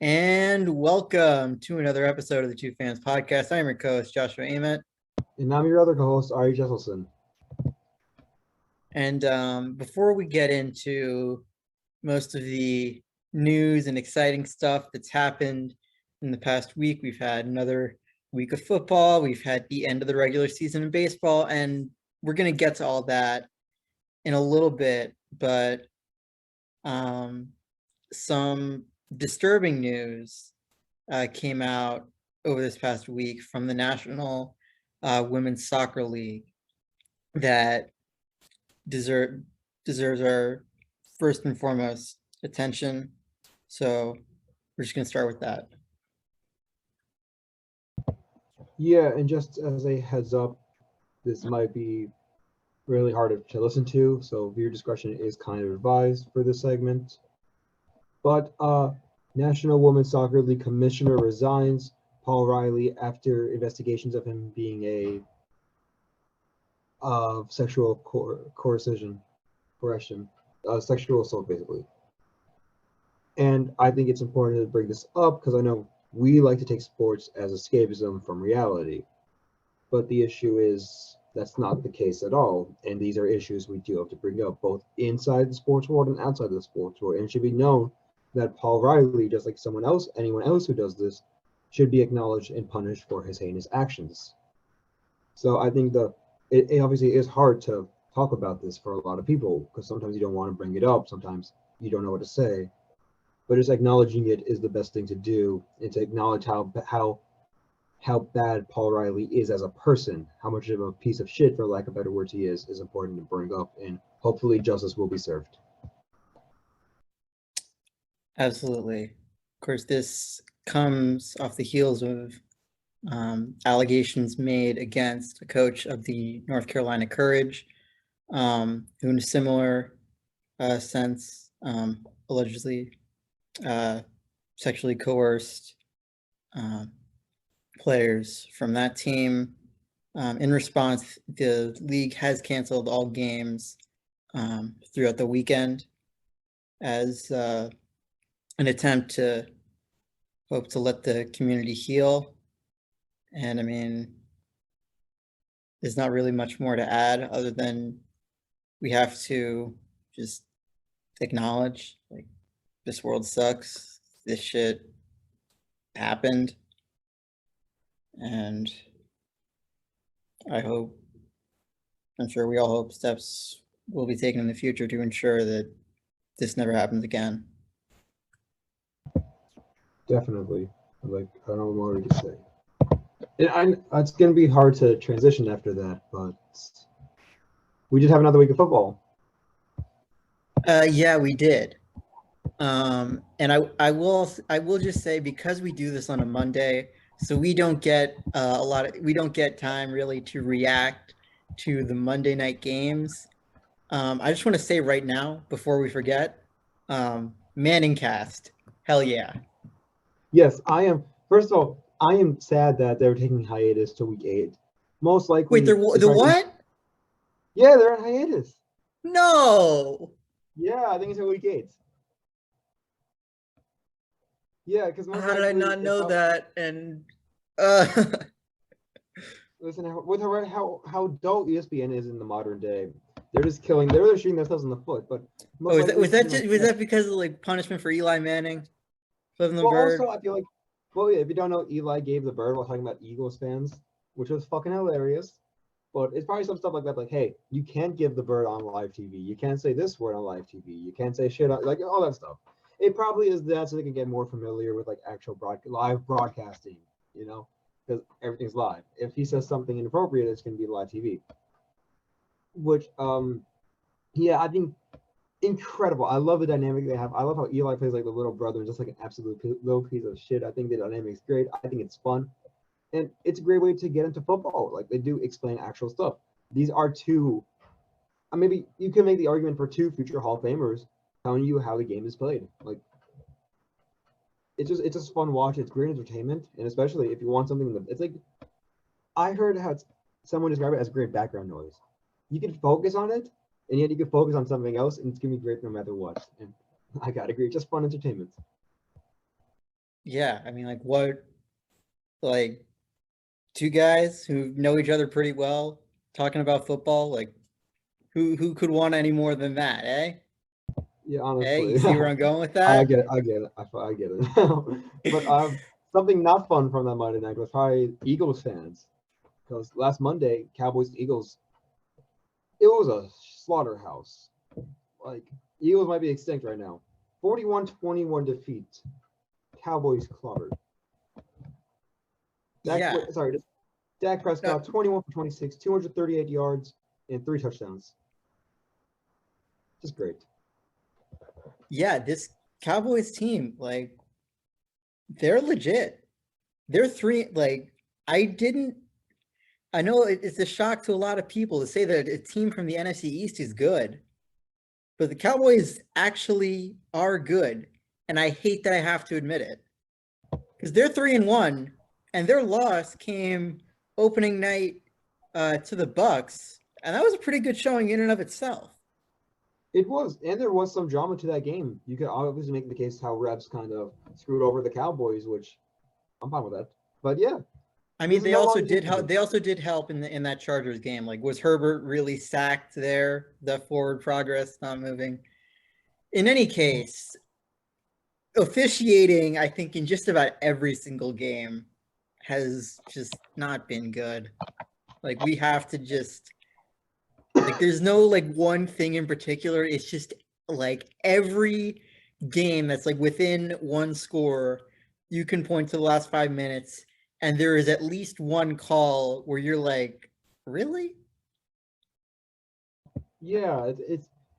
And welcome to another episode of the Two Fans Podcast. I'm your co-host, Joshua Ament. And I'm your other co-host, Ari Jesselson. And before we get into most of the news and exciting stuff that's happened in the past week, we've had another week of football. We've had the end of the regular season in baseball, and we're going to get to all that in a little bit. But some disturbing news came out over this past week from the National Women's Soccer League that deserves our first and foremost attention. So we're just going to start with that. Yeah, and just as a heads up, this might be really hard to listen to, so viewer discretion is kind of advised for this segment. But National Women's Soccer League Commissioner resigns, Paul Riley, after investigations of him being sexual coercion, sexual assault, basically. And I think it's important to bring this up because I know we like to take sports as escapism from reality. But the issue is that's not the case at all. And these are issues we do have to bring up both inside the sports world and outside the sports world. And it should be known that Paul Riley, just like anyone else who does this, should be acknowledged and punished for his heinous actions. So I think it obviously is hard to talk about this for a lot of people because sometimes you don't want to bring it up. Sometimes you don't know what to say. But just acknowledging it is the best thing to do, and to acknowledge how bad Paul Riley is as a person, how much of a piece of shit, for lack of better words, he is important to bring up, and hopefully justice will be served. Absolutely. Of course, this comes off the heels of allegations made against a coach of the North Carolina Courage, who in a similar sense allegedly sexually coerced players from that team. In response, the league has canceled all games throughout the weekend as an attempt to hope to let the community heal. And I mean, there's not really much more to add other than we have to just acknowledge, like, this world sucks. This shit happened. And I'm sure we all hope steps will be taken in the future to ensure that this never happens again. Definitely. Like, I don't know what more to say. It's going to be hard to transition after that, but we just have another week of football. Yeah, we did. And I will just say, because we do this on a Monday, so we don't get we don't get time really to react to the Monday night games. I just want to say right now, before we forget, Manning cast, hell yeah. Yes, I am. First of all, I am sad that they're taking hiatus to week 8. Most likely. Wait, the what? Yeah, they're on hiatus. No. Yeah, I think it's week 8. Yeah, because how did I not know that? And listen, with how dull ESPN is in the modern day, they're just killing. They're shooting themselves in the foot. But was that because of like punishment for Eli Manning, flipping the bird? Also, I feel like, if you don't know, Eli gave the bird while talking about Eagles fans, which was fucking hilarious. But it's probably some stuff like that, like, hey, you can't give the bird on live TV. You can't say this word on live TV. You can't say shit on, like, all that stuff. It probably is that so they can get more familiar with, like, actual live broadcasting, you know, because everything's live. If he says something inappropriate, it's going to be live TV. Which, yeah, I think incredible. I love the dynamic they have. I love how Eli plays like the little brother, just like an absolute little piece of shit. I think the dynamic's great. I think it's fun. And it's a great way to get into football. Like, they do explain actual stuff. These are two, maybe you can make the argument for 2 future Hall of Famers telling you how the game is played. Like, it's just fun watch. It's great entertainment, and especially if you want something it's like, I heard how someone describe it as great background noise. You can focus on it, and yet you can focus on something else, and it's gonna be great no matter what. And I gotta agree, just fun entertainment. Yeah, I mean, like what, like two guys who know each other pretty well talking about football, like who could want any more than that, eh? Yeah, Hey, honestly. you see where I'm going with I that? get it. I get it. I get it. But something not fun from that Monday night was probably Eagles fans. Because last Monday, Cowboys Eagles, it was a slaughterhouse. Like, Eagles might be extinct right now. 41-21 defeat. Cowboys claubered. Yeah. Dak No, Prescott, 21 for 26, 238 yards, and 3 touchdowns. Just great. yeah, this Cowboys team, like they're legit. They're three, like I know it's a shock to a lot of people to say that a team from the NFC East is good, but the Cowboys actually are good. And I hate that I have to admit it. Because they're 3-1, and their loss came opening night to the Bucks, and that was a pretty good showing in and of itself. It was, and there was some drama to that game. You could obviously make the case how refs kind of screwed over the Cowboys, which I'm fine with that. But yeah, I this mean, is no longer They also did help in that Chargers game. Like, was Herbert really sacked there? The forward progress not moving. In any case, officiating, I think, in just about every single game has just not been good. Like, we have to just like there's no like one thing in particular. It's just like every game that's like within one score, you can point to the last 5 minutes, and there is at least one call where you're like, really? Yeah,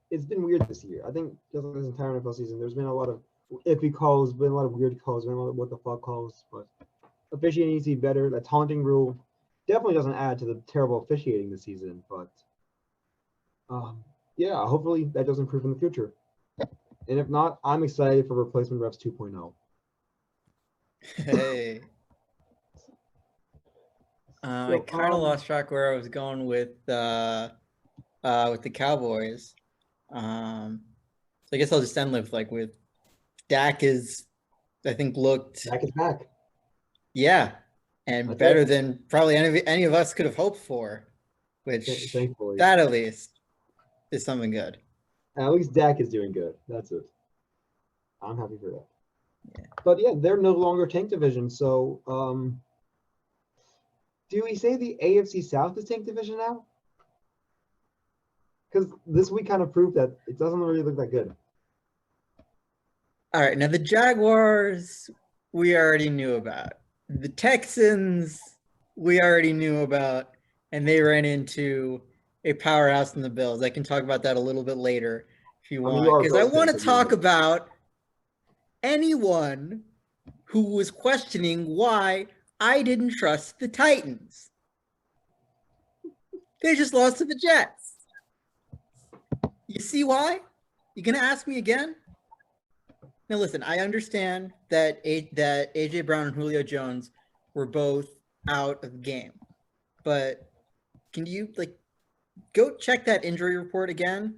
it's been weird this year. I think just like this entire NFL season, there's been a lot of iffy calls, been a lot of weird calls, been a lot of what the fuck calls. But officiating needs to be better. That taunting rule definitely doesn't add to the terrible officiating this season. But yeah, hopefully that does improve in the future. And if not, I'm excited for replacement refs 2.0. Hey. I So kind of lost track where I was going with the Cowboys. So I guess I'll just end with Dak is, I think, looked Dak is back. yeah, and That's better it. than probably any of us could have hoped for, which Thankfully, that at least is something good. at least Dak is doing good. That's it. I'm happy for that. Yeah. But yeah, they're no longer tank division. So do we say the AFC South is tank division now? Because this week kind of proved that it doesn't really look that good. All right, now the Jaguars we already knew about. The Texans we already knew about, and they ran into a powerhouse in the Bills. I can talk about that a little bit later if you I mean, you want, are a because I Bills fan, want so to you talk know. about anyone who was questioning why I didn't trust the Titans. They just lost to the Jets. You see why? You gonna ask me again? Now listen, I understand that AJ Brown and Julio Jones were both out of the game, but can you go check that injury report again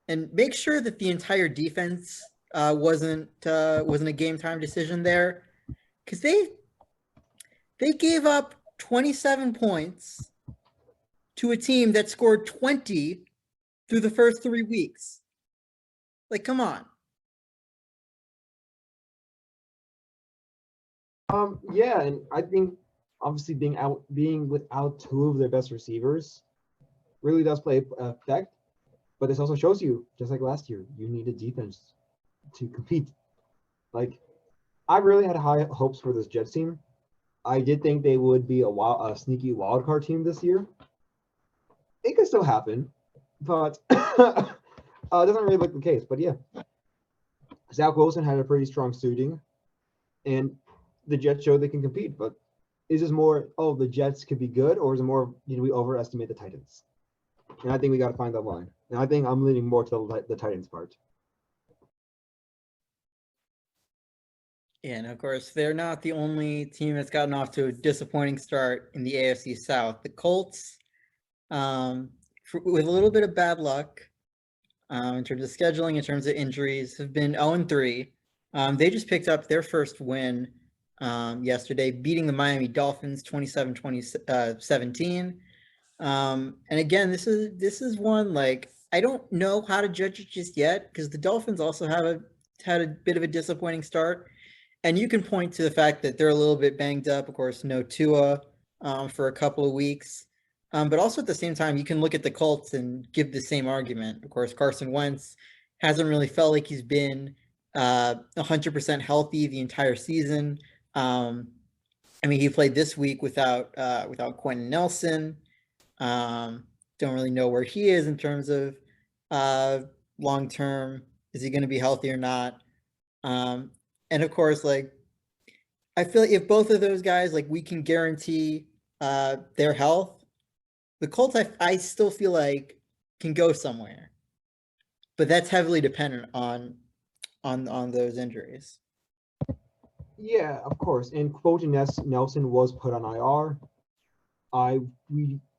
and make sure that the entire defense wasn't a game time decision there, because they gave up 27 points to a team that scored 20 through the first 3 weeks. Like, come on. Yeah, and I think obviously being without two of their best receivers really does play effect. But this also shows you, just like last year, you need a defense to compete. Like, I really had high hopes for this Jets team. I did think they would be a sneaky wild card team this year. It could still happen, but it doesn't really look the case. But yeah, Zach Wilson had a pretty strong suiting, and the Jets showed they can compete. But is this more, oh, the Jets could be good, or is it more, did we overestimate the Titans? And I think we got to find that line. And I think I'm leaning more to the Titans part. Yeah, and of course, they're not the only team that's gotten off to a disappointing start in the AFC South. The Colts, with a little bit of bad luck in terms of scheduling, in terms of injuries, have been 0-3. They just picked up their first win yesterday, beating the Miami Dolphins 27-17. And again, this is one like I don't know how to judge it just yet because the Dolphins also had a bit of a disappointing start, and you can point to the fact that they're a little bit banged up. Of course, no Tua for a couple of weeks, but also at the same time, you can look at the Colts and give the same argument. Of course, Carson Wentz hasn't really felt like he's been 100% healthy the entire season. I mean, he played this week without Quentin Nelson. Don't really know where he is in terms of long term. Is he going to be healthy or not? And of course, like I feel like if both of those guys, like we can guarantee their health, the Colts, I still feel like can go somewhere, but that's heavily dependent on those injuries. Yeah, of course. And quoting Nelson was put on IR.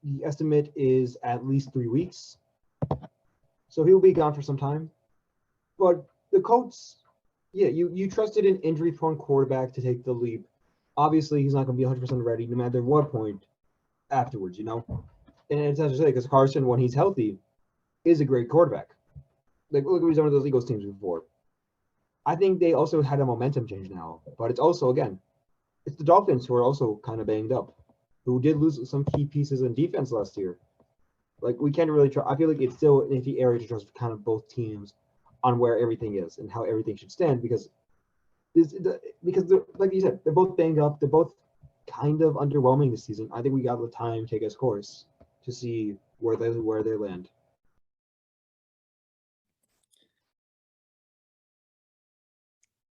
The estimate is at least 3 weeks, so he will be gone for some time. But the Colts, yeah, you trusted an injury-prone quarterback to take the leap. Obviously, he's not going to be 100% ready no matter what point afterwards, you know. And it's hard to say because Carson, when he's healthy, is a great quarterback. Like look at what he's done with those Eagles teams before. I think they also had a momentum change now, but it's also again, it's the Dolphins who are also kind of banged up, who did lose some key pieces in defense last year. Like we can't really trust. I feel like it's still an iffy area to trust kind of both teams on where everything is and how everything should stand because like you said, they're both banged up. They're both kind of underwhelming this season. I think we got the time to take a course to see where they land.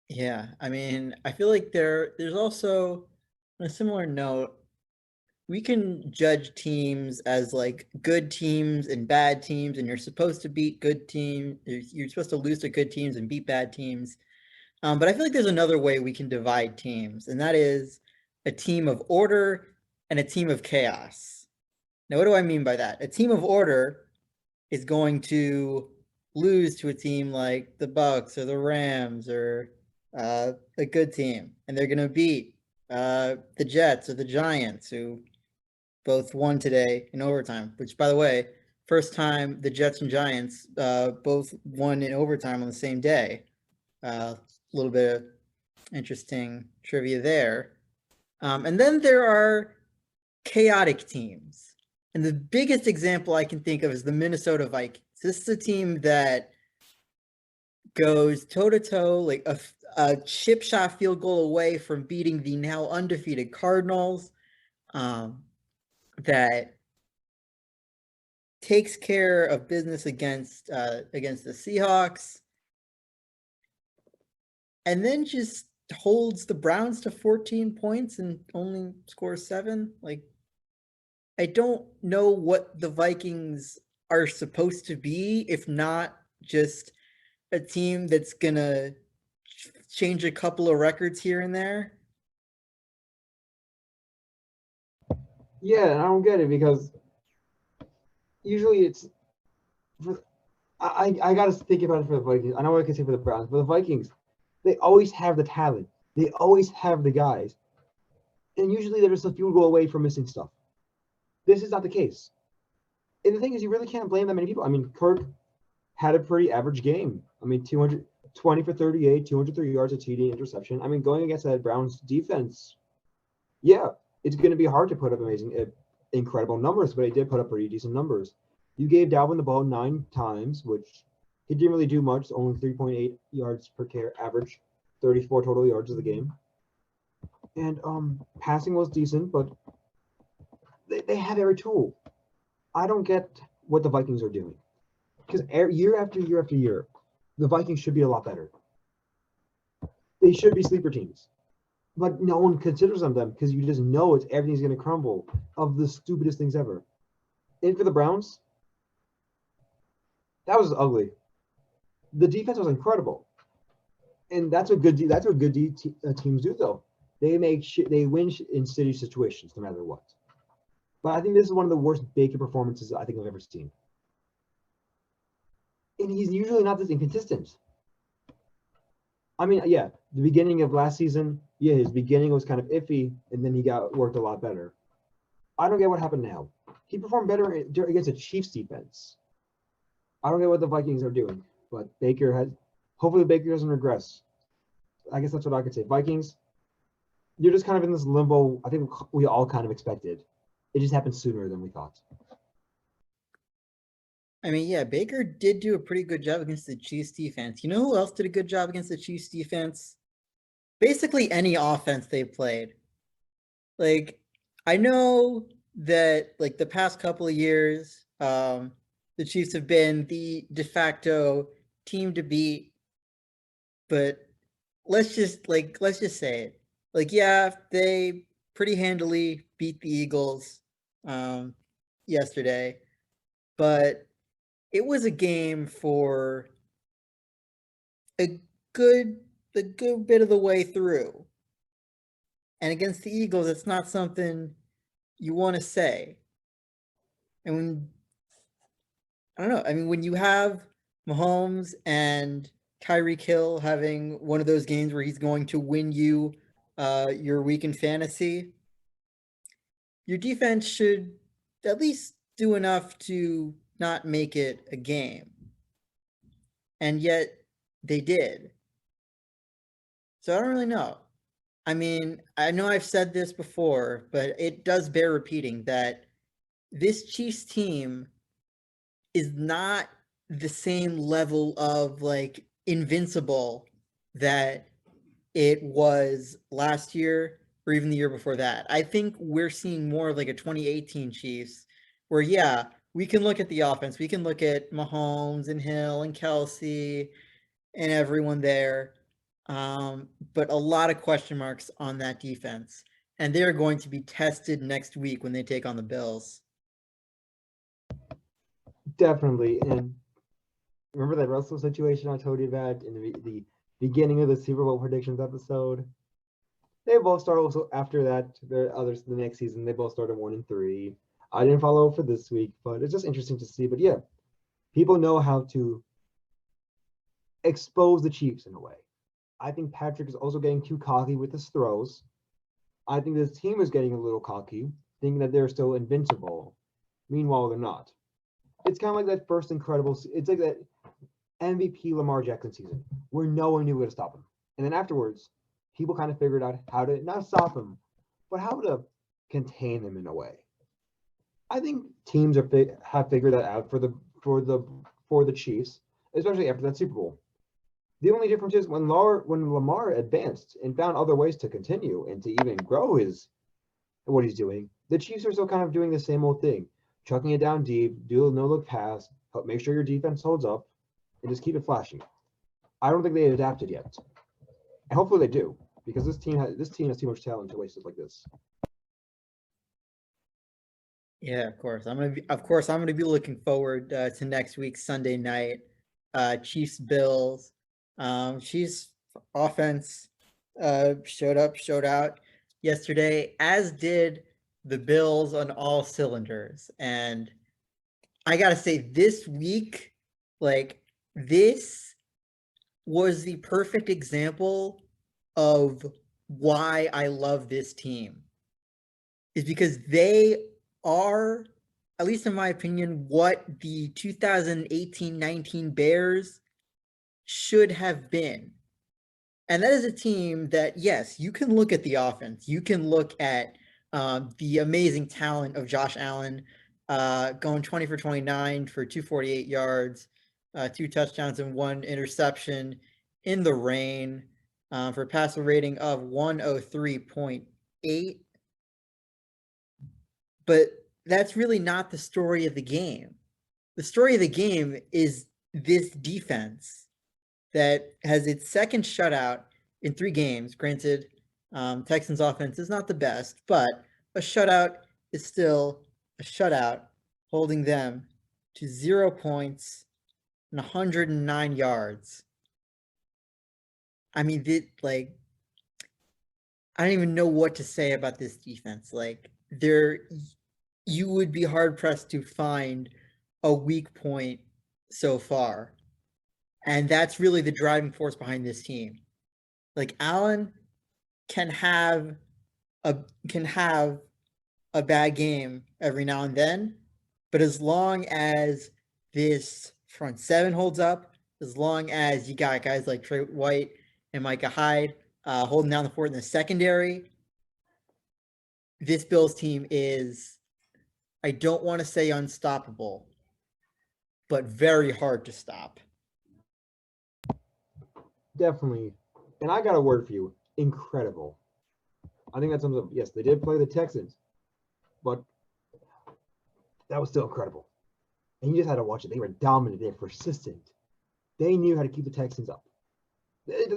Yeah, I mean, I feel like there's also on a similar note, we can judge teams as like good teams and bad teams, and you're supposed to beat good teams. You're supposed to lose to good teams and beat bad teams. But I feel like there's another way we can divide teams, and that is a team of order and a team of chaos. Now, what do I mean by that? A team of order is going to lose to a team like the Bucks or the Rams or a good team, and they're going to beat the Jets or the Giants, who both won today in overtime. Which, by the way, first time the Jets and Giants both won in overtime on the same day. A little bit of interesting trivia there. And then there are chaotic teams. And the biggest example I can think of is the Minnesota Vikings. This is a team that goes toe-to-toe, like a chip shot field goal away from beating the now undefeated Cardinals, that takes care of business against the Seahawks, and then just holds the Browns to 14 points and only scores 7. Like, I don't know what the Vikings are supposed to be, if not just a team that's gonna change a couple of records here and there. Yeah, and I don't get it because usually it's I gotta think about it for the Vikings. I know what I can say for the Browns, but the Vikings, they always have the talent. They always have the guys. And usually they're just a field goal away from missing stuff. This is not the case. And the thing is, you really can't blame that many people. I mean, Kirk had a pretty average game. I mean, 220 for 38, 203 yards, a TD, interception. I mean, going against that Browns defense, yeah, it's going to be hard to put up incredible numbers, but he did put up pretty decent numbers. You gave Dalvin the ball 9 times, which he didn't really do much, only 3.8 yards per carry average, 34 total yards of the game. And passing was decent, but they have every tool. I don't get what the Vikings are doing. Because year after year after year, the Vikings should be a lot better. They should be sleeper teams. But no one considers them because you just know everything's going to crumble of the stupidest things ever. And for the Browns, that was ugly. The defense was incredible. And that's what good teams do, though. They win in city situations no matter what. But I think this is one of the worst Baker performances I think I've ever seen. And he's usually not this inconsistent. I mean, yeah, the beginning of last season, yeah, his beginning was kind of iffy, and then he got worked a lot better. I don't get what happened now. He performed better against a Chiefs defense. I don't get what the Vikings are doing, but hopefully Baker doesn't regress. I guess that's what I could say. Vikings, you're just kind of in this limbo. I think we all kind of expected. It just happened sooner than we thought. I mean, yeah, Baker did do a pretty good job against the Chiefs defense. You know who else did a good job against the Chiefs defense? Basically any offense they played. Like, I know that like the past couple of years, the Chiefs have been the de facto team to beat, but let's just say it. Like, yeah, they pretty handily beat the Eagles yesterday, but it was a game for a good bit of the way through. And against the Eagles, it's not something you want to say. And when I don't know, I mean, when you have Mahomes and Tyreek Hill having one of those games where he's going to win you your week in fantasy, your defense should at least do enough to not make it a game. And yet they did. So I don't really know. I mean, I know I've said this before, but it does bear repeating that this Chiefs team is not the same level of like invincible that it was last year or even the year before that. I think we're seeing more of like a 2018 Chiefs where, yeah, we can look at the offense. We can look at Mahomes and Hill and Kelsey and everyone there. But a lot of question marks on that defense. And they're going to be tested next week when they take on the Bills. Definitely. And remember that Russell situation I told you about in the beginning of the Super Bowl predictions episode? They both started also after that. Their others the next season, they both started 1-3. I didn't follow for this week, but it's just interesting to see. But yeah, people know how to expose the Chiefs in a way. I think Patrick is also getting too cocky with his throws. I think this team is getting a little cocky, thinking that they're still invincible. Meanwhile, they're not. It's kind of like that first incredible. It's like that MVP Lamar Jackson season where no one knew where to stop him, and then afterwards, people kind of figured out how to not stop him, but how to contain him in a way. I think teams have figured that out for the Chiefs, especially after that Super Bowl. The only difference is when Lamar advanced and found other ways to continue and to even grow what he's doing, the Chiefs are still kind of doing the same old thing, chucking it down deep, do a no-look pass, help make sure your defense holds up, and just keep it flashing. I don't think they adapted yet, and hopefully they do, because this team has too much talent to waste it like this. Yeah, of course. I'm gonna be looking forward to next week's Sunday night, Chiefs Bills. Chiefs offense showed out yesterday, as did the Bills on all cylinders. And I gotta say, this week, like this was the perfect example of why I love this team. Is because they are, at least in my opinion, what the 2018-19 Bears should have been. And that is a team that, yes, you can look at the offense. You can look at the amazing talent of Josh Allen going 20 for 29 for 248 yards, 2 touchdowns and 1 interception in the rain for a passer rating of 103.8. But that's really not the story of the game. The story of the game is this defense that has its second shutout in 3 games. Granted, Texans offense is not the best, but a shutout is still a shutout, holding them to 0 points and 109 yards. I mean, I don't even know what to say about this defense. Like, you would be hard pressed to find a weak point so far. And that's really the driving force behind this team. Like Allen can have a bad game every now and then, but as long as this front seven holds up, as long as you got guys like Trey White and Micah Hyde holding down the fort in the secondary, this Bills team is, I don't want to say unstoppable, but very hard to stop. Definitely. And I got a word for you. Incredible. I think that sums up. Yes, they did play the Texans, but that was still incredible. And you just had to watch it. They were dominant. They were persistent. They knew how to keep the Texans up. That's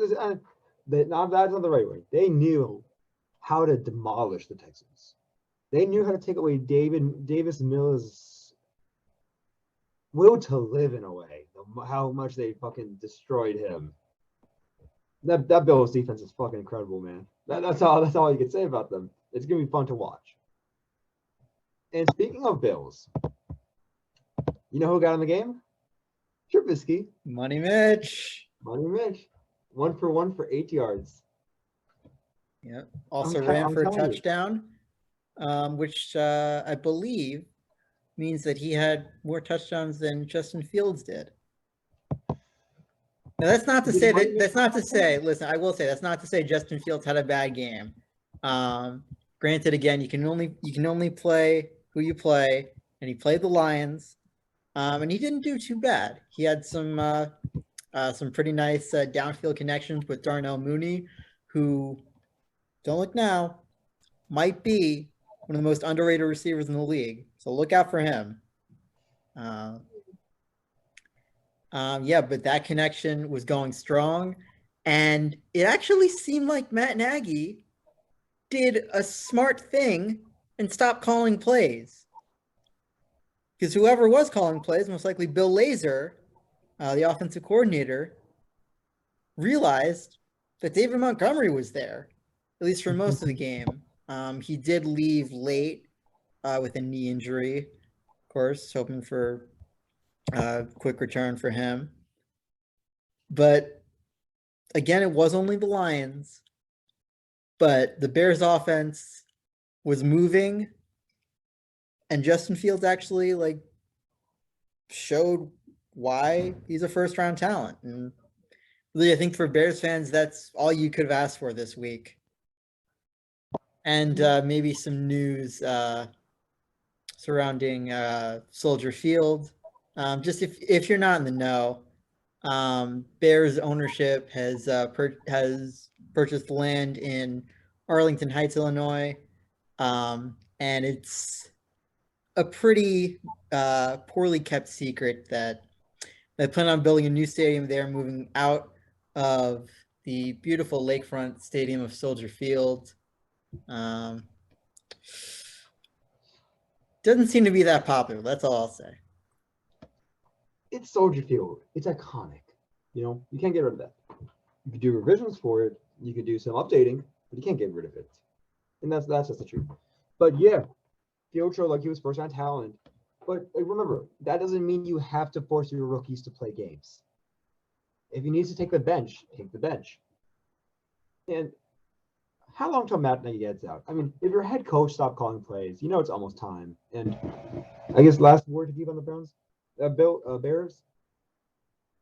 not the right way. They knew how to demolish the Texans. They knew how to take away Davis Mills' will to live in a way. How much they fucking destroyed him. That Bills defense is fucking incredible, man. That's all you can say about them. It's gonna be fun to watch. And speaking of Bills, you know who got in the game? Trubisky. Money Mitch. 1 for 1 for 8 yards. Yep. Also ran for a touchdown, which I believe means that he had more touchdowns than Justin Fields did. Now, that's not to say that. That's not to say. Listen, I will say that's not to say Justin Fields had a bad game. Granted, again, you can only play who you play, and he played the Lions, and he didn't do too bad. He had some pretty nice downfield connections with Darnell Mooney, who, don't look now, might be one of the most underrated receivers in the league. So look out for him. Yeah, but that connection was going strong, and it actually seemed like Matt Nagy did a smart thing and stopped calling plays. Because whoever was calling plays, most likely Bill Lazor, the offensive coordinator, realized that David Montgomery was there, at least for most of the game. He did leave late with a knee injury, of course, hoping for a quick return for him. But again, it was only the Lions, but the Bears offense was moving, and Justin Fields actually showed why he's a first-round talent. And really, I think for Bears fans, that's all you could have asked for this week. And maybe some news surrounding Soldier Field. Just if you're not in the know, Bears ownership has purchased land in Arlington Heights, Illinois, and it's a pretty poorly kept secret that they plan on building a new stadium there, moving out of the beautiful lakefront stadium of Soldier Field. Doesn't seem to be that popular. That's all I'll say. It's Soldier Field. It's iconic. You can't get rid of that. You could do revisions for it. You could do some updating, but you can't get rid of it. And that's just the truth. But yeah, Field showed like he was first-round talent. But remember, that doesn't mean you have to force your rookies to play games. If he needs to take the bench, take the bench. And how long till Matt Nagy gets out? I mean, if your head coach stopped calling plays, it's almost time. And I guess last word to keep on the Browns, Bears.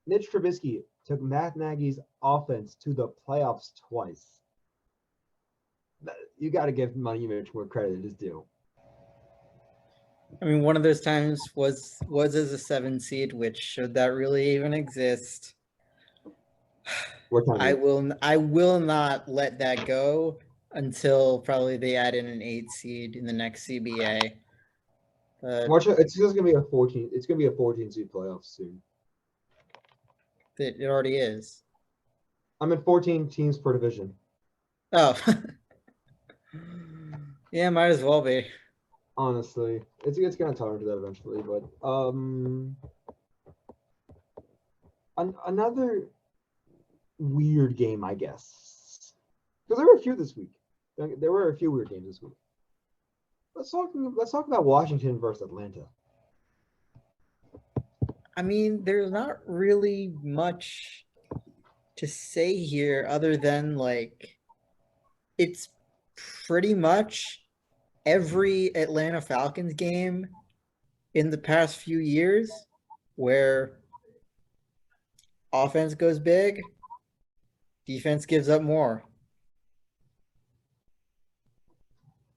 Mitch Trubisky took Matt Nagy's offense to the playoffs twice. You got to give Money Mitch more credit than his due. I mean, one of those times was as a 7 seed, which should that really even exist? I will not let that go until probably they add in an 8 seed in the next CBA. Watch it. It's just gonna be a 14. It's gonna be a 14 seed playoff soon. It already is. I'm at 14 teams per division. Oh, yeah, might as well be. Honestly, it's gonna turn to that eventually, but another weird game, I guess, because there were a few this week. There were a few weird games this week. Let's talk about Washington versus Atlanta. I mean, there's not really much to say here other than it's pretty much every Atlanta Falcons game in the past few years where offense goes big, defense gives up more.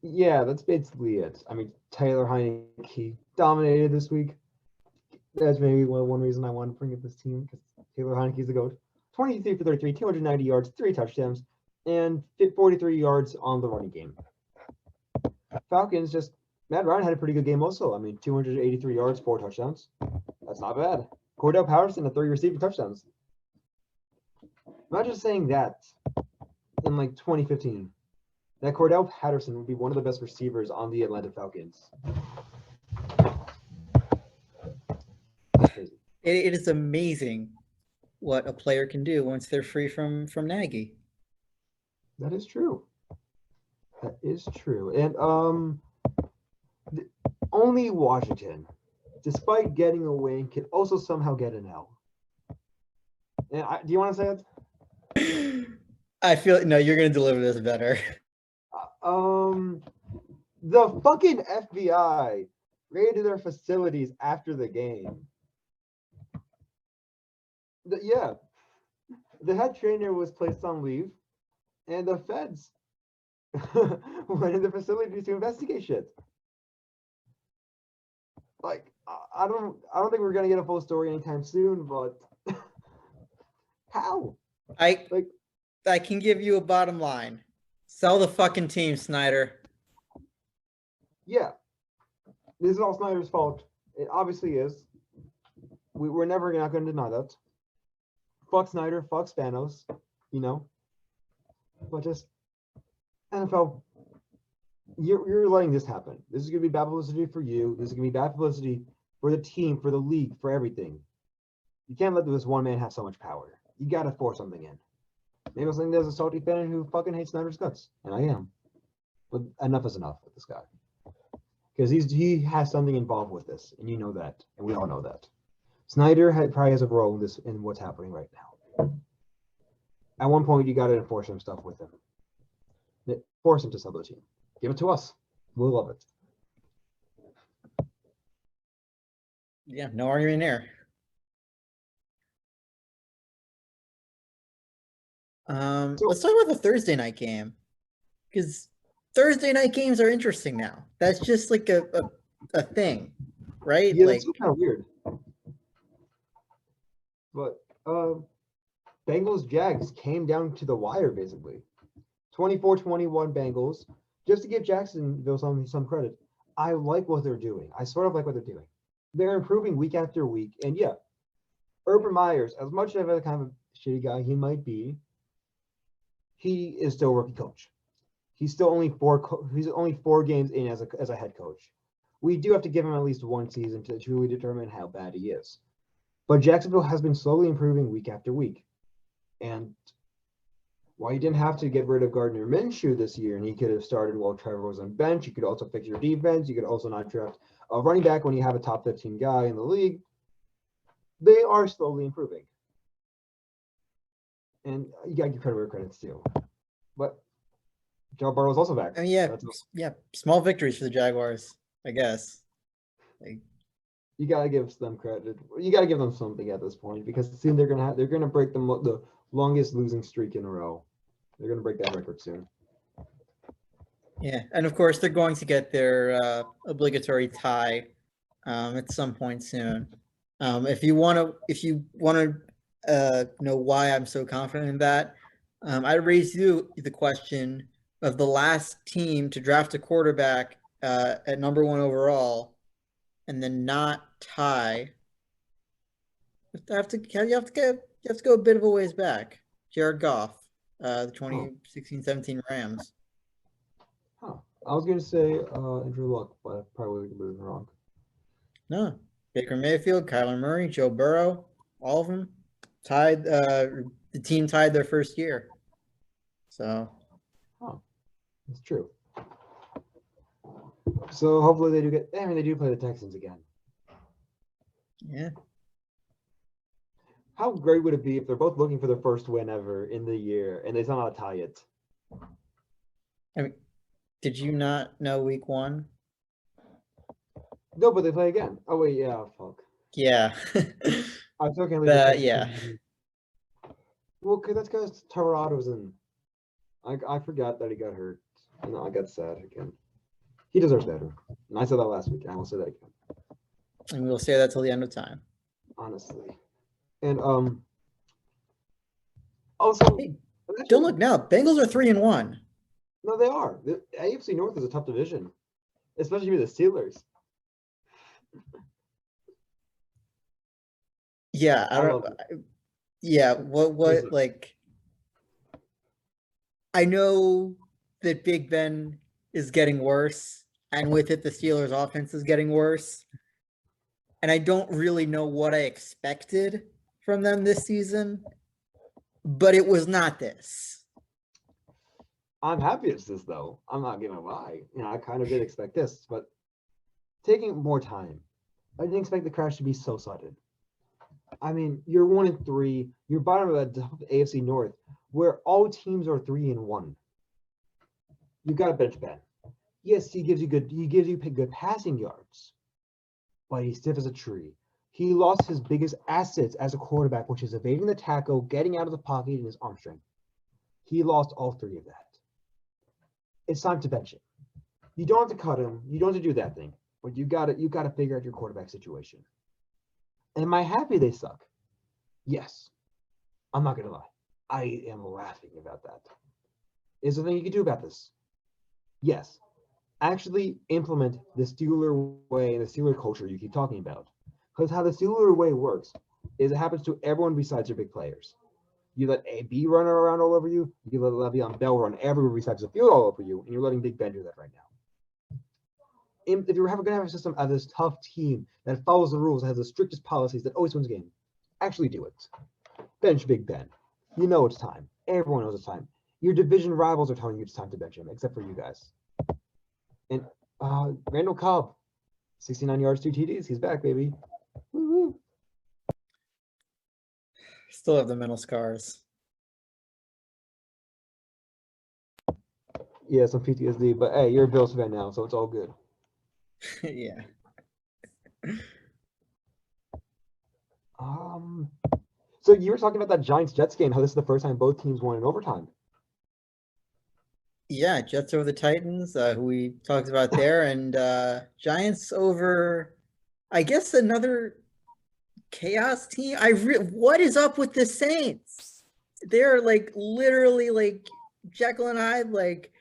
Yeah, that's basically it. I mean, Taylor Heineke dominated this week. That's maybe one reason I wanted to bring up this team, because Taylor Heineke's the GOAT. 23 for 33, 290 yards, 3 touchdowns, and 43 yards on the running game. Falcons Matt Ryan had a pretty good game also. I mean, 283 yards, 4 touchdowns. That's not bad. Cordell Patterson had 3 receiving touchdowns. Imagine saying that in like 2015. That Cordell Patterson would be one of the best receivers on the Atlanta Falcons. That's crazy. It is amazing what a player can do once they're free from Nagy. That is true. That is true. And only Washington, despite getting a win, can also somehow get an L. And do you want to say it? I feel no, you're gonna deliver this better. The fucking FBI raided their facilities after the game. The head trainer was placed on leave, and the feds went in the facilities to investigate shit. Like, I don't think we're gonna get a full story anytime soon, but how? I can give you a bottom line. Sell the fucking team, Snyder. Yeah. This is all Snyder's fault. It obviously is. We're never not going to deny that. Fuck Snyder, fuck Spanos, you know. But just NFL, you're letting this happen. This is going to be bad publicity for you. This is going to be bad publicity for the team, for the league, for everything. You can't let this one man have so much power. You got to force something in. Maybe I'm saying there's a salty fan who fucking hates Snyder's guts, and I am. But enough is enough with this guy, because he has something involved with this, and you know that, and we all know that. Snyder probably has a role in this in what's happening right now. At one point, you got to enforce some stuff with him. Force him to sell the team. Give it to us. We'll love it. Yeah, no argument there. Let's talk about the Thursday night game, because Thursday night games are interesting now. That's just like a thing, right? Yeah, like, that's kind of weird. But Bengals Jags came down to the wire basically. 24-21 Bengals. Just to give Jacksonville some credit, I like what they're doing. I sort of like what they're doing. They're improving week after week, and yeah, Urban Meyers, as much of a kind of shitty guy he might be, he is still a rookie coach. He's still only he's only 4 games in as a head coach. We do have to give him at least one season to truly determine how bad he is. But Jacksonville has been slowly improving week after week. And while you didn't have to get rid of Gardner Minshew this year, and he could have started while Trevor was on bench, you could also fix your defense. You could also not draft a running back when you have a top 15 guy in the league. They are slowly improving. And you got to give credit where credit's due. But Joe Burrow's also back. I mean, yeah, small victories for the Jaguars, I guess. Like, you got to give them credit. You got to give them something at this point, because soon they're gonna break the longest losing streak in a row. They're gonna break that record soon. Yeah, and of course they're going to get their obligatory tie at some point soon. If you want to know why I'm so confident in that, I raised you the question of the last team to draft a quarterback at number 1 overall and then not tie. You have to go a bit of a ways back. Jared Goff, the 2016-17 Rams. Huh. I was gonna say Andrew Luck, but I probably would have been wrong. No, Baker Mayfield, Kyler Murray, Joe Burrow, all of them tied. The team tied their first year. So, that's true. So hopefully they do get. I mean, they do play the Texans again. Yeah. How great would it be if they're both looking for their first win ever in the year and they somehow tie it? I mean, did you not know week 1? No, but they play again. Oh wait, yeah, fuck. Yeah. I still can't leave the Yeah. Well, cause that's because Tarado's in. I forgot that he got hurt. And I got sad again. He deserves better. And I said that last week, and I will say that again. And we'll say that till the end of time. Honestly. And also Hey, don't look now. Bengals are 3-1. No, they are. The AFC North is a tough division, especially with the Steelers. Yeah, I don't. Yeah, what like? I know that Big Ben is getting worse, and with it, the Steelers' offense is getting worse. And I don't really know what I expected from them this season, but it was not this. I'm happy it's this though. I'm not gonna lie. I kind of did expect this, but taking more time. I didn't expect the crash to be so sudden. I mean, you're 1-3. You're bottom of the AFC North, where all teams are 3-1. You got to bench Ben. Yes, he gives you good passing yards, but he's stiff as a tree. He lost his biggest assets as a quarterback, which is evading the tackle, getting out of the pocket, and his arm strength. He lost all 3 of that. It's time to bench him. You don't have to cut him. You don't have to do that thing, but you got to figure out your quarterback situation. Am I happy they suck? Yes. I'm not gonna lie. I am laughing about that. Is there anything you can do about this? Yes. Actually implement the Steeler way and the Steeler culture you keep talking about. Because how the Steeler way works is it happens to everyone besides your big players. You let AB run around all over you. You let Le'Veon Bell run everywhere besides the field all over you, and you're letting Big Ben do that right now. If you're going to have a system of this tough team that follows the rules, that has the strictest policies, that always wins games, actually do it. Bench Big Ben. You know it's time. Everyone knows it's time. Your division rivals are telling you it's time to bench him, except for you guys. And Randall Cobb, 69 yards, 2 TDs. He's back, baby. Woo-hoo. Still have the mental scars. Yeah, some PTSD, but hey, you're a Bills fan now, so it's all good. Yeah. So you were talking about that Giants-Jets game, how this is the first time both teams won in overtime. Yeah, Jets over the Titans, who we talked about there, and Giants over, I guess, another chaos team. What is up with the Saints? They're like literally like Jekyll and Hyde, like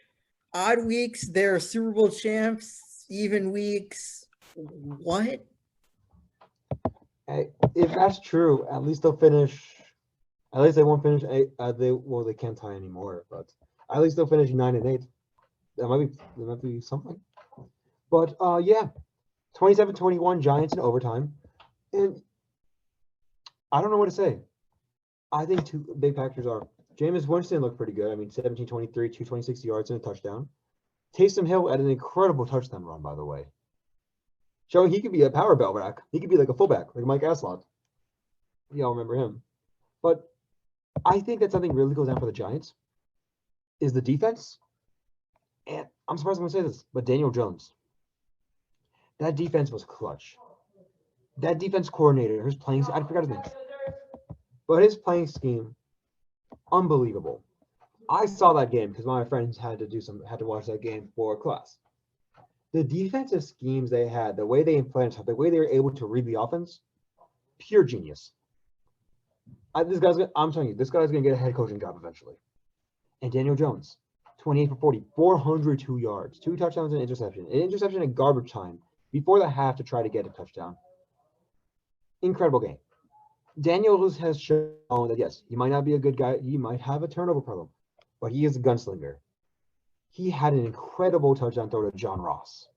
odd weeks. They're Super Bowl champs, even weeks. What? Hey, if that's true, at least they'll finish. At least they won't finish 8. They can't tie anymore, but at least they'll finish 9-8. That might be something. But yeah, 27-21 Giants in overtime, and I don't know what to say. I think 2 big factors are Jameis Winston looked pretty good. I mean, 17-23, 226 yards and a touchdown. Taysom Hill had an incredible touchdown run, by the way, showing he could be a power bell back. He could be like a fullback, like Mike Aslot. Y'all remember him. But I think that something really goes down for the Giants is the defense. And I'm surprised I'm going to say this, but Daniel Jones. That defense was clutch. That defense coordinator, his playing, I forgot his name. But his playing scheme, unbelievable. I saw that game because my friends had to watch that game for class. The defensive schemes they had, the way they implemented, the way they were able to read the offense, pure genius. I'm telling you, this guy's going to get a head coaching job eventually. And Daniel Jones, 28 for 40, 402 yards, 2 touchdowns and an interception. An interception in garbage time before the half to try to get a touchdown. Incredible game. Daniels has shown that, yes, he might not be a good guy. He might have a turnover problem, but he is a gunslinger. He had an incredible touchdown throw to John Ross.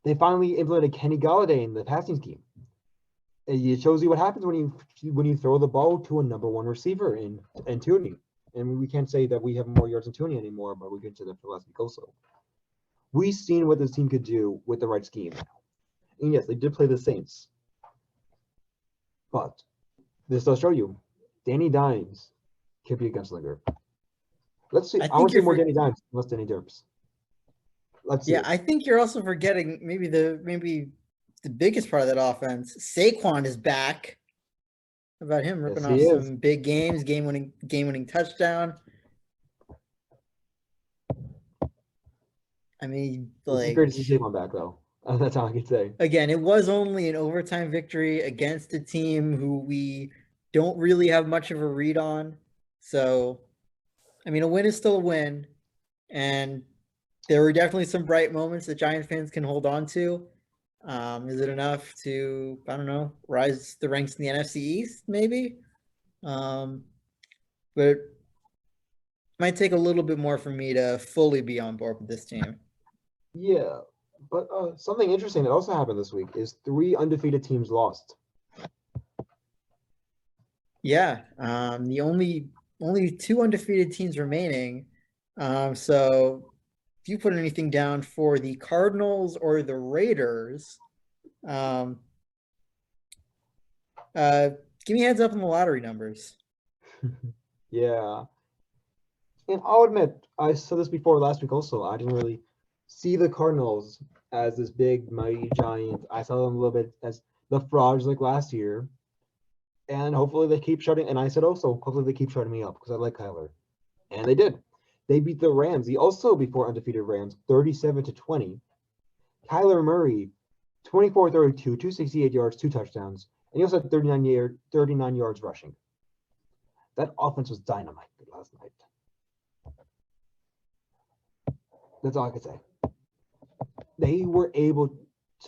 They finally implemented Kenny Golladay in the passing scheme. It shows you what happens when you throw the ball to a number 1 receiver in Tooney. And we can't say that we have more yards in Tooney anymore, but we can say that for last week also. We've seen what this team could do with the right scheme now. And yes, they did play the Saints. But this does show you Danny Dimes could be a gunslinger. Let's see. I I want think to see you're more for, Danny Dimes, less Danny Derps. Let's see yeah, it. I think you're also forgetting maybe the biggest part of that offense. Saquon is back. How about him Yes, ripping he off is. some big games, game winning touchdown. I mean, It's just great to like, see Saquon back, though. That's all I can say. again, it was only an overtime victory against a team who we don't really have much of a read on. So, I mean, a win is still a win. And there were definitely some bright moments that Giant fans can hold on to. Is it enough to, I don't know, rise the ranks in the NFC East, maybe? But it might take a little bit more for me to fully be on board with this team. Yeah, but something interesting that also happened this week is 3 undefeated teams lost. Yeah, the only two undefeated teams remaining. So if you put anything down for the Cardinals or the Raiders, um, uh, give me a heads up on the lottery numbers. Yeah, and I'll admit, I said this before last week also. I didn't really see the Cardinals as this big, mighty giant. I saw them a little bit as the frauds like last year. And hopefully they keep shutting. And I said also, hopefully they keep shutting me up because I like Kyler. And they did. They beat the Rams, the also before undefeated Rams, 37-20. Kyler Murray, 24-32, 268 yards, 2 touchdowns. And he also had 39 yards rushing. That offense was dynamite last night. That's all I could say. They were able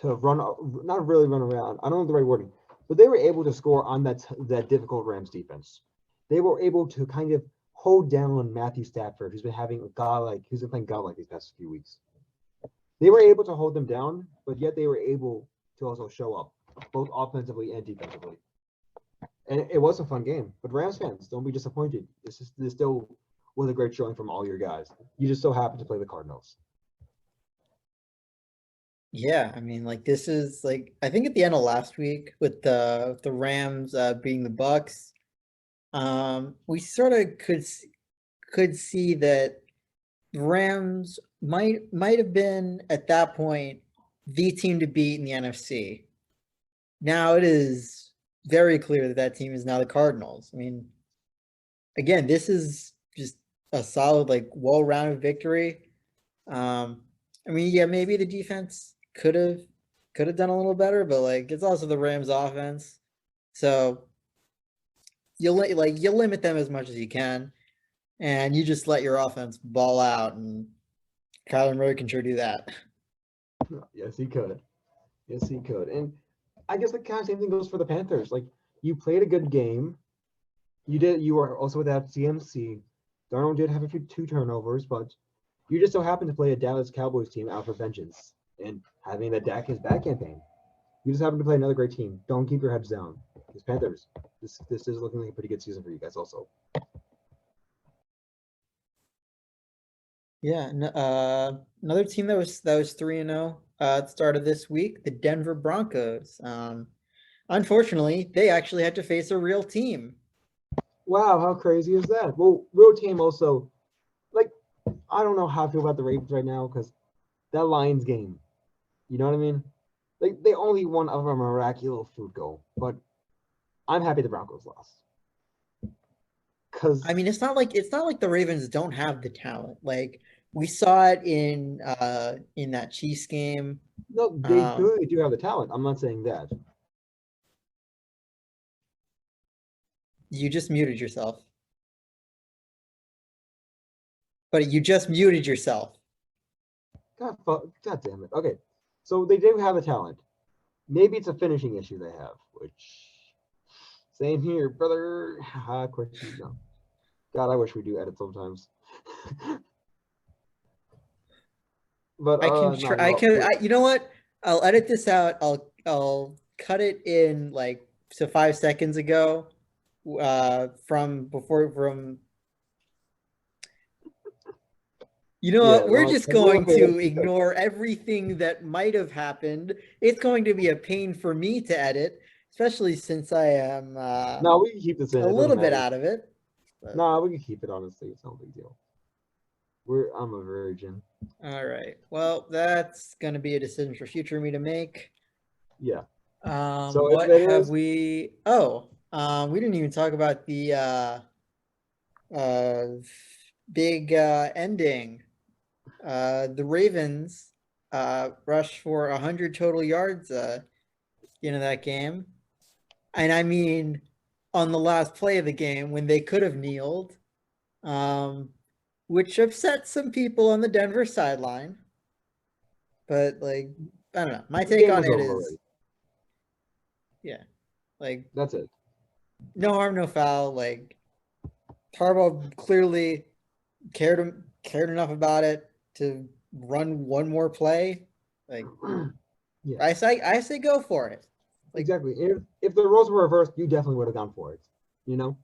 to run, not really run around. I don't know the right wording, but they were able to score on that difficult Rams defense. They were able to kind of hold down Matthew Stafford, who's been playing godlike these past few weeks. They were able to hold them down, but yet they were able to also show up, both offensively and defensively. And it was a fun game. But Rams fans, don't be disappointed. This still was a great showing from all your guys. You just so happened to play the Cardinals. Yeah, I mean, like this is like I think at the end of last week with the Rams beating the Bucks, we sort of could see that the Rams might have been at that point the team to beat in the NFC. Now it is very clear that that team is now the Cardinals. I mean, again, this is just a solid, like, well-rounded victory. I mean, yeah, maybe the defense could have done a little better, but like it's also the Rams offense. So you limit them as much as you can, and you just let your offense ball out, and Kyler Murray can sure do that. Yes, he could. Yes, he could. And I guess the kind of same thing goes for the Panthers. Like you played a good game. You were also without CMC. Darnold did have a few 2 turnovers, but you just so happened to play a Dallas Cowboys team out for vengeance and having the Dak is back campaign. You just happen to play another great team. Don't keep your heads down. These Panthers. This is looking like a pretty good season for you guys also. Yeah, another team that was 3-0 at the start of this week, the Denver Broncos. Unfortunately, they actually had to face a real team. Wow, how crazy is that? Well, real team also, like, I don't know how I feel about the Ravens right now because that Lions game, you know what I mean? Like, they only won of a miraculous food goal, but I'm happy the Broncos lost. I Because, mean, it's not like the Ravens don't have the talent. Like we saw it in that Chiefs game. no, they Um, clearly do have the talent. I'm not saying that. you just muted yourself. But you just muted yourself. God damn it. Okay, so they do have the talent. Maybe it's a finishing issue they have, which, same here, brother. Of course you know. God, I wish we do edit sometimes. But I can no, try. I no. can. You know what? I'll edit this out. I'll cut it in like so 5 seconds ago. From before from. You know Yeah, what? We're no, just we're going okay. to ignore everything that might have happened. It's going to be a pain for me to edit, especially since I am No, we can keep this in. a It doesn't little bit matter. out of it. But No, we can keep it, honestly. It's no big deal. I'm a virgin. All right. Well, that's going to be a decision for future me to make. Yeah. So if What it have is, we? Oh, we didn't even talk about the uh, big ending. The Ravens rushed for 100 total yards at the end of that game. And I mean, on the last play of the game when they could have kneeled, which upset some people on the Denver sideline. But like, I don't know. My the take game on was it over is, already. yeah, like That's it. no harm, no foul. Like Harbaugh clearly cared enough about it to run one more play. Like Yeah, I say go for it. Like exactly. If the roles were reversed, you definitely would have gone for it. You know,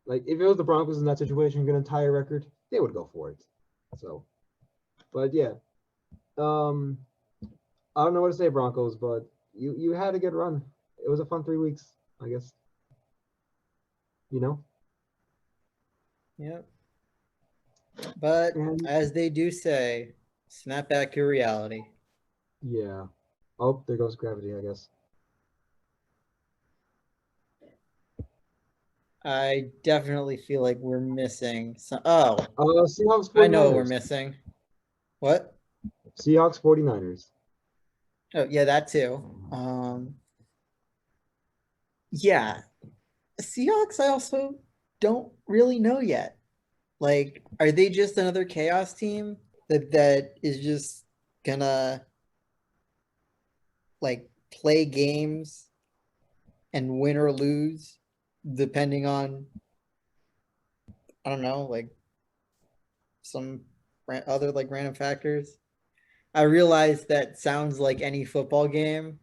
like if it was the Broncos in that situation, going to tie a record, they would go for it. So, but yeah, um, I don't know what to say, Broncos, but you had a good run. It was a fun 3 weeks, I guess. You know, yeah. But and as they do say, snap back to reality. yeah. Oh, there goes gravity, I guess. I definitely feel like we're missing some. Oh, Seahawks I know what we're 49ers. missing. What? Seahawks 49ers. Oh, yeah, that too. Yeah, Seahawks. I also don't really know yet. Like, are they just another chaos team that is just gonna like play games and win or lose depending on I don't know, like some other like random factors? I realize that sounds like any football game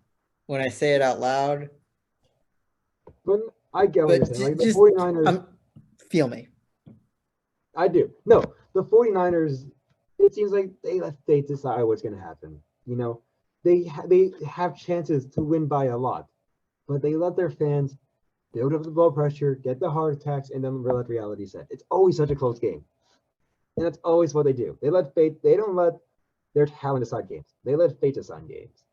when I say it out loud, But I get what you're but saying. Like the just 49ers, feel me. I do. No, the 49ers, it seems like they let fate decide what's going to happen. You know, they have chances to win by a lot, but they let their fans build up the blood pressure, get the heart attacks, and then let reality set. It's always such a close game. And that's always what they do. They let fate, they don't let their talent decide games. They let fate decide games.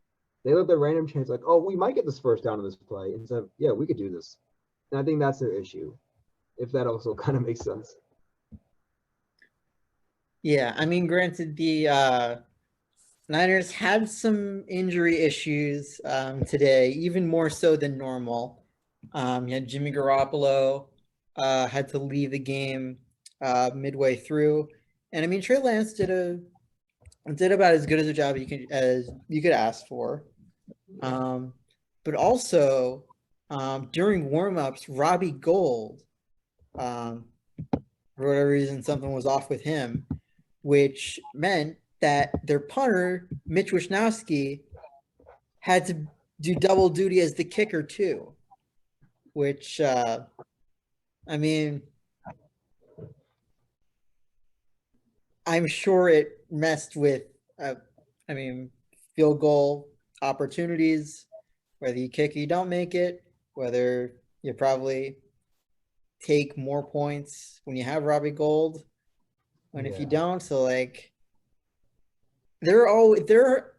They let the random chance, like, oh, we might get this first down in this play, instead of, yeah, we could do this. And I think that's their issue, if that also kind of makes sense. Yeah, I mean, granted, the Niners had some injury issues today, even more so than normal. You had Jimmy Garoppolo had to leave the game midway through, and I mean Trey Lance did about as good as a job as you could ask for. Um, but also during warmups, Robbie Gold, um, for whatever reason, something was off with him, which meant that their punter, Mitch Wisnowski, had to do double duty as the kicker too, which I mean, I'm sure it messed with, I mean, field goal opportunities, whether you kick or you don't make it, whether you probably take more points when you have Robbie Gold, and if you Yeah. don't, so like there are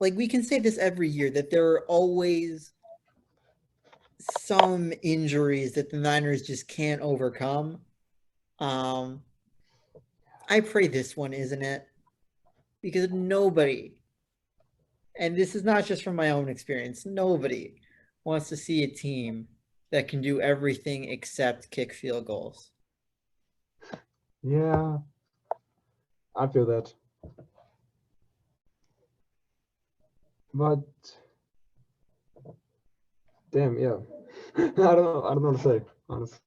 like we can say this every year that there are always some injuries that the Niners just can't overcome. Um, I pray this one isn't it because nobody, and this is not just from my own experience, nobody wants to see a team that can do everything except kick field goals. Yeah, I feel that. But damn, yeah. I don't know. I don't know what to say, honestly.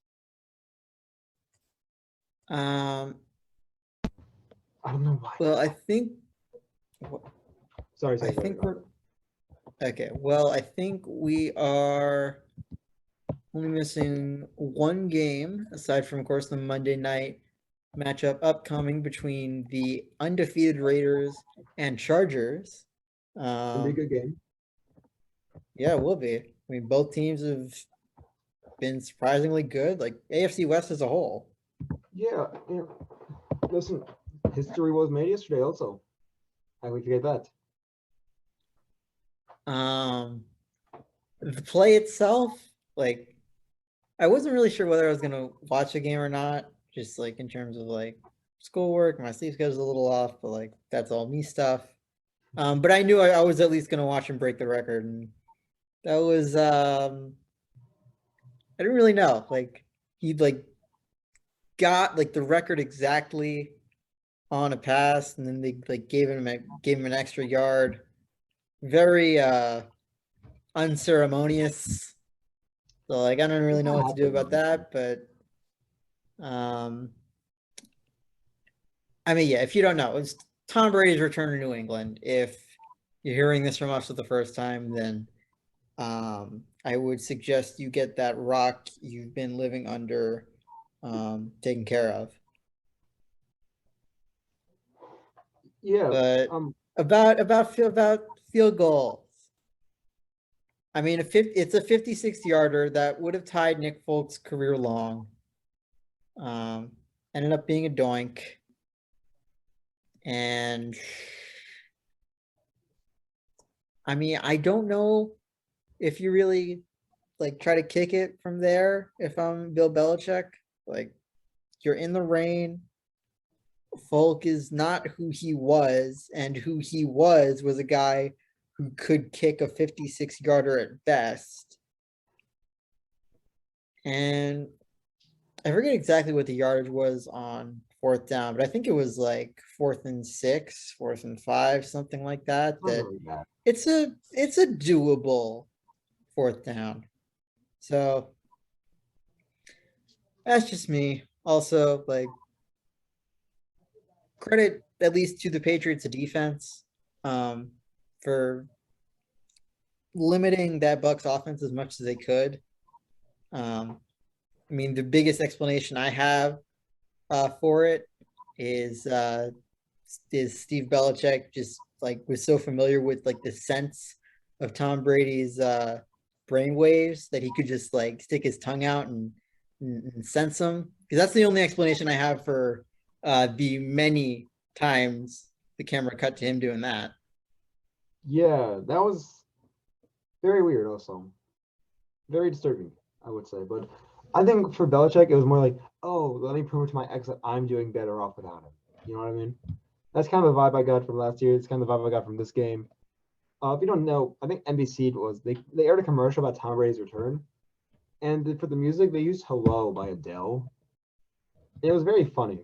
Um, I don't know why. well, Sorry, I sorry, sorry. think we're okay. Well, I think we are only missing one game aside from, of course, the Monday night matchup upcoming between the undefeated Raiders and Chargers. It'll be a good game. Yeah, it will be. I mean, both teams have been surprisingly good, like AFC West as a whole. Yeah, yeah. Listen, history was made yesterday. Also, how can we forget that? The play itself, like I wasn't really sure whether I was gonna watch the game or not, just like in terms of like schoolwork. My sleep schedule's a little off, but like that's all me stuff. But I knew I was at least gonna watch him break the record, and that was I didn't really know. Like he like got like the record exactly on a pass, and then they like gave him an extra yard. Very unceremonious. So like I don't really know That what to do happened, about honestly. that, but um I mean, yeah, if you don't know, it's Tom Brady's return to New England. If you're hearing this from us for the first time, then I would suggest you get that rock you've been living under taken care of. Yeah. But Um. about field goals. I mean, it's a 56 yarder that would have tied Nick Folk's career long. Um, ended up being a doink. And I mean, I don't know if you really like try to kick it from there. If I'm Bill Belichick, like you're in the rain. Folk is not who he was, and who he was a guy who could kick a 56 yarder at best. And I forget exactly what the yardage was on fourth down, but I think it was like 4th and 6, 4th and 5, something like that. Something That like that. it's a doable fourth down. So that's just me. Also, like credit at least to the Patriots defense for limiting that Bucks offense as much as they could. I mean, the biggest explanation I have for it is uh, is Steve Belichick just like was so familiar with like the sense of Tom Brady's brain waves that he could just like stick his tongue out and sense them. Because that's the only explanation I have for the many times the camera cut to him doing that. Yeah, that was very weird. Also, very disturbing, I would say. But I think for Belichick, it was more like, oh, let me prove to my ex that I'm doing better off without him. You know what I mean? That's kind of the vibe I got from last year. It's kind of the vibe I got from this game. If you don't know, I think NBC was they aired a commercial about Tom Brady's return, and for the music they used "Hello" by Adele. It was very funny.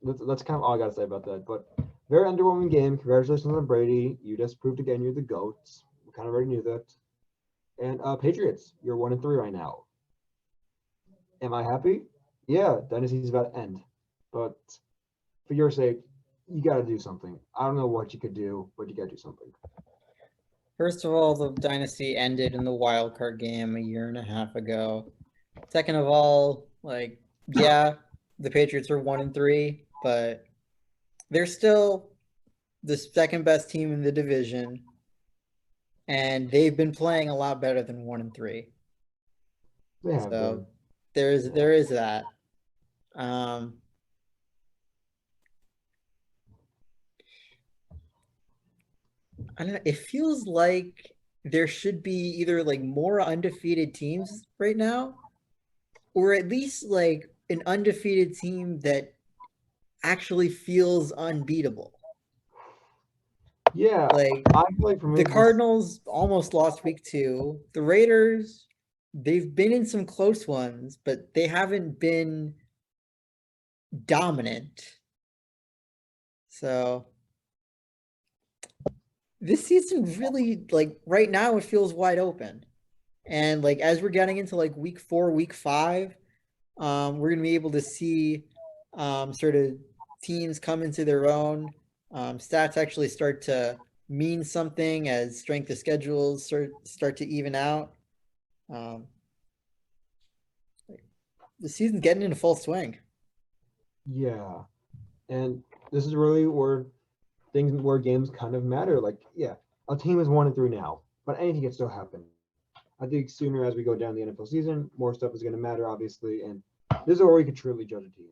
That's kind of all I gotta say about that. But very underwhelming game. Congratulations on Brady. You just proved again you're the goats. We kind of already knew that. And Patriots, you're 1-3 right now. Am I happy? Yeah, dynasty's about to end. But for your sake, you got to do something. I don't know what you could do, but you got to do something. First of all, the dynasty ended in the wild card game a year and a half ago. Second of all, like, yeah, the Patriots are 1-3, but they're still the second best team in the division, and they've been playing a lot better than 1-3. They have So been. there is that. Um, I don't know. It feels like there should be either like more undefeated teams right now, or at least like an undefeated team that actually feels unbeatable. Yeah, Like I feel like for the me, this. Cardinals almost lost week 2. The Raiders, they've been in some close ones, but they haven't been dominant. So this season really like right now it feels wide open. And like as we're getting into like week 4, week 5, we're gonna be able to see sort of teams come into their own. Stats actually start to mean something as strength of schedules start to even out. Um, the season's getting into full swing. Yeah, and this is really where games kind of matter. Like, yeah, a team is 1-3 now, but anything can still happen. I think sooner as we go down the NFL season, more stuff is going to matter, obviously, and this is where we can truly judge a team.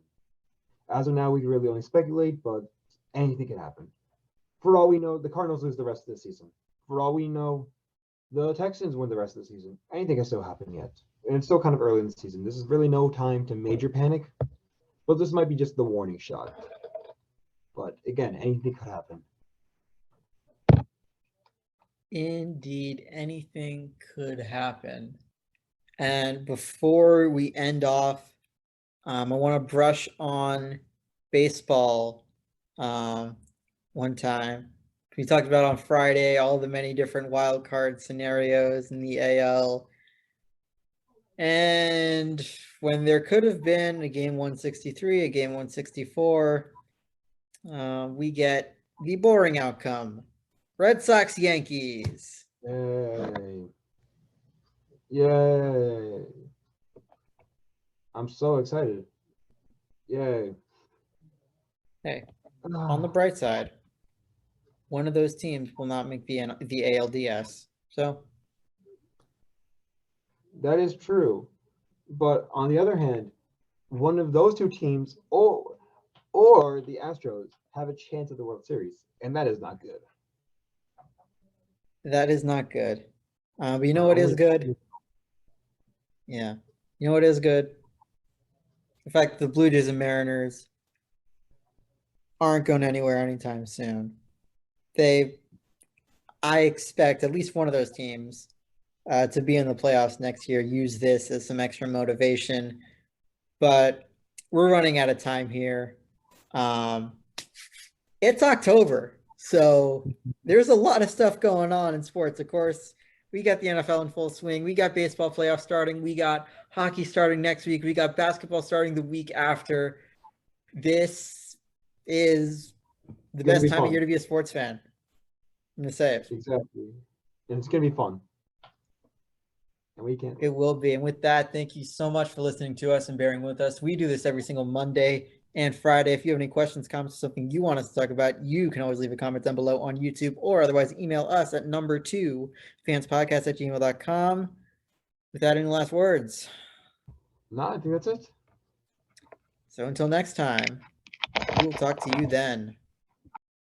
As of now, we can really only speculate, but anything can happen. For all we know, the Cardinals lose the rest of the season. For all we know, the Texans win the rest of the season. Anything can still happen yet. And it's still kind of early in the season. This is really no time to major panic, but this might be just the warning shot. But again, anything could happen. Indeed, anything could happen. And before we end off, I want to brush on baseball one time. We talked about on Friday all the many different wild card scenarios in the AL. And when there could have been a game 163, a game 164, we get the boring outcome. Red Sox Yankees. Yay. Yay. I'm so excited. Yay. Hey, on the bright side, one of those teams will not make the ALDS. So that is true. But on the other hand, one of those two teams or the Astros have a chance at the World Series, and that is not good. that is not good. But you know what is good? Yeah. You know what is good? In fact, the Blue Jays and Mariners aren't going anywhere anytime soon. I expect at least one of those teams to be in the playoffs next year, use this as some extra motivation. But we're running out of time here. It's October, so there's a lot of stuff going on in sports. Of course, we got the NFL in full swing. We got baseball playoffs starting. We got hockey starting next week. We got basketball starting the week after. This is the best time of year to be a sports fan. I'm going to say it. Exactly. And it's going to be fun. And we can. It will be. And with that, thank you so much for listening to us and bearing with us. We do this every single Monday and Friday. If you have any questions, comments, or something you want us to talk about, you can always leave a comment down below on YouTube or otherwise email us at number2fanspodcast@gmail.com. Without any last words. No, I think that's it. So until next time, we will talk to you then.